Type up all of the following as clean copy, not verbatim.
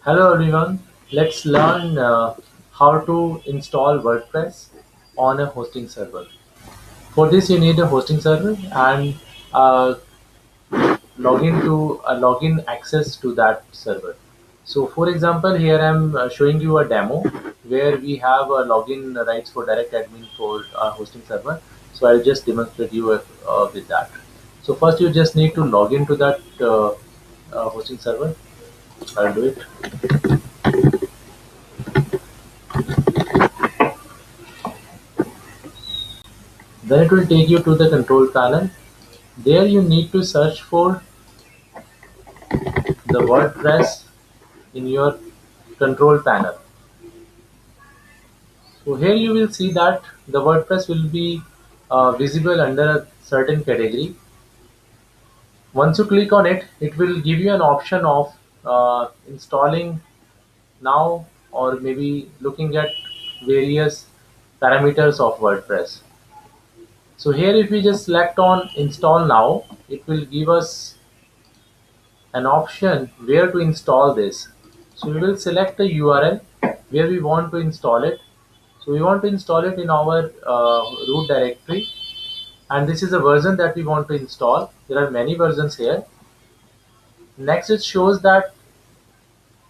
Hello everyone, let's learn how to install WordPress on a hosting server. For this you need a hosting server and uh, login access to that server. So for example here I'm showing you a demo where we have a login rights for direct admin for our hosting server. So I'll just demonstrate you with that. So first you just need to log into that hosting server. I'll do it. Then it will take you to the control panel. There you need to search for the WordPress in your control panel. So here you will see that the WordPress will be visible under a certain category. Once you click on it, it will give you an option of installing now or maybe looking at various parameters of WordPress. So here if we just select on install now, it will give us an option where to install this. So we will select the URL where we want to install it. So we want to install it in our root directory, and this is the version that we want to install. There are many versions here. Next it shows that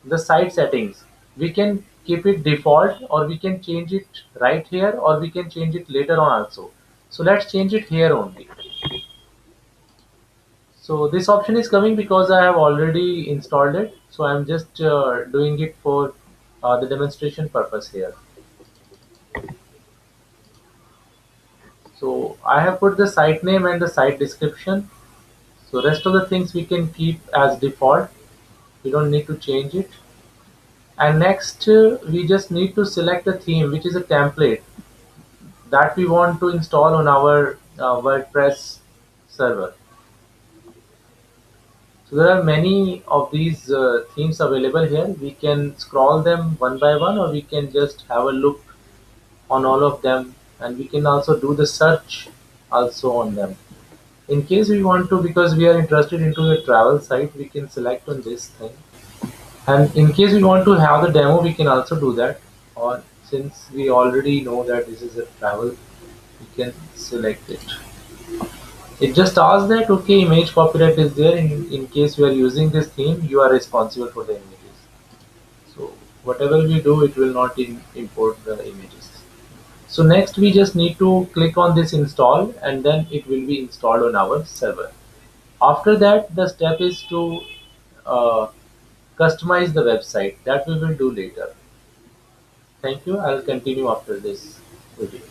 the site settings, we can keep it default or we can change it right here or we can change it later on also. So let's change it here only. So this option is coming because I have already installed it. So I'm just doing it for the demonstration purpose here. So I have put the site name and the site description. So rest of the things we can keep as default. We don't need to change it. And next we just need to select a theme which is a template that we want to install on our WordPress server. So there are many of these themes available here. We can scroll them one by one or we can just have a look on all of them, and we can also do the search also on them. In case we want to, because we are interested into a travel site, we can select on this thing. And in case we want to have the demo, we can also do that. Or since we already know that this is a travel, we can select it. It just asks that okay, image copyright is there. In case you are using this theme, you are responsible for the images. So whatever we do, it will not import the images. So next we just need to click on this install and then it will be installed on our server. After that the step is to uh, customize the website that we will do later. Thank you. I'll continue after this video.